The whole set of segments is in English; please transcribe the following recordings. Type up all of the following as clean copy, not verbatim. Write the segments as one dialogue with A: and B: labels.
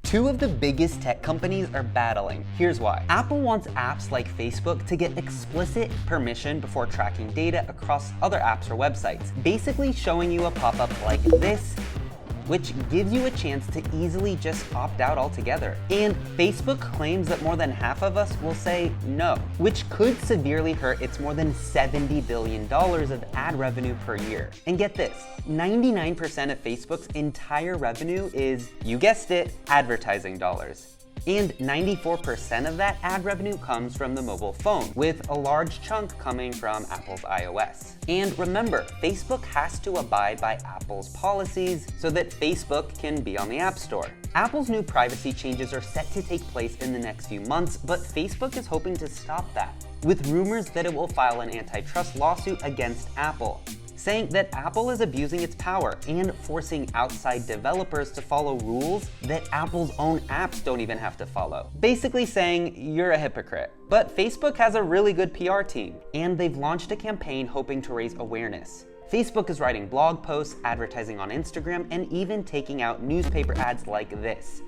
A: Two of the biggest tech companies are battling. Here's why. Apple wants apps like Facebook to get explicit permission before tracking data across other apps or websites, basically showing you a pop-up like this, which gives you a chance to easily just opt out altogether. And Facebook claims that more than half of us will say no, which could severely hurt its more than $70 billion of ad revenue per year. And get this, 99% of Facebook's entire revenue is, you guessed it, advertising dollars. And 94% of that ad revenue comes from the mobile phone, with a large chunk coming from Apple's iOS. And remember, Facebook has to abide by Apple's policies so that Facebook can be on the App Store. Apple's new privacy changes are set to take place in the next few months, but Facebook is hoping to stop that, with rumors that it will file an antitrust lawsuit against Apple, saying that Apple is abusing its power and forcing outside developers to follow rules that Apple's own apps don't even have to follow. Basically saying, you're a hypocrite. But Facebook has a really good PR team, and they've launched a campaign hoping to raise awareness. Facebook is writing blog posts, advertising on Instagram, and even taking out newspaper ads like this.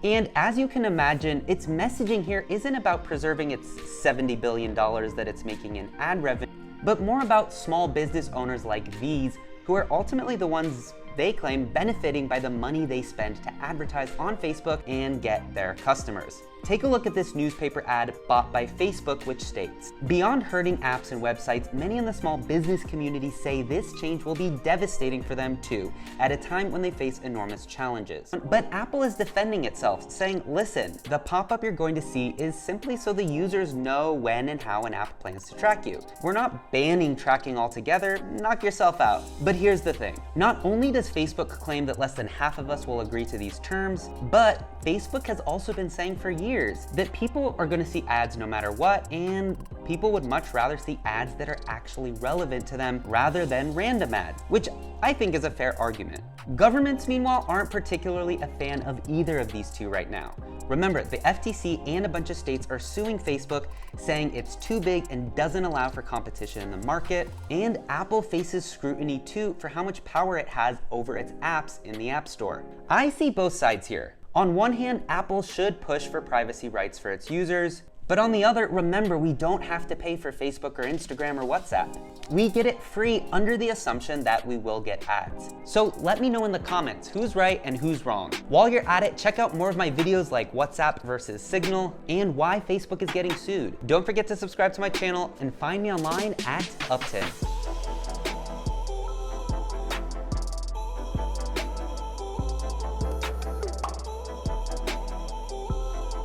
A: And as you can imagine, its messaging here isn't about preserving its $70 billion that it's making in ad revenue, but more about small business owners like these, who are ultimately the ones they claim benefiting by the money they spend to advertise on Facebook and get their customers. Take a look at this newspaper ad bought by Facebook, which states, "Beyond hurting apps and websites, many in the small business community say this change will be devastating for them too, at a time when they face enormous challenges." But Apple is defending itself, saying, listen, the pop-up you're going to see is simply so the users know when and how an app plans to track you. We're not banning tracking altogether, knock yourself out. But here's the thing, not only does Facebook claim that less than half of us will agree to these terms, but Facebook has also been saying for years that people are going to see ads no matter what, and people would much rather see ads that are actually relevant to them rather than random ads, which I think is a fair argument. Governments, meanwhile, aren't particularly a fan of either of these two right now. Remember, the FTC and a bunch of states are suing Facebook, saying it's too big and doesn't allow for competition in the market, and Apple faces scrutiny too for how much power it has over its apps in the App Store. I see both sides here. On one hand, Apple should push for privacy rights for its users, but on the other, remember, we don't have to pay for Facebook or Instagram or WhatsApp. We get it free under the assumption that we will get ads. So let me know in the comments who's right and who's wrong. While you're at it, check out more of my videos like WhatsApp versus Signal and why Facebook is getting sued. Don't forget to subscribe to my channel and find me online at Uptin.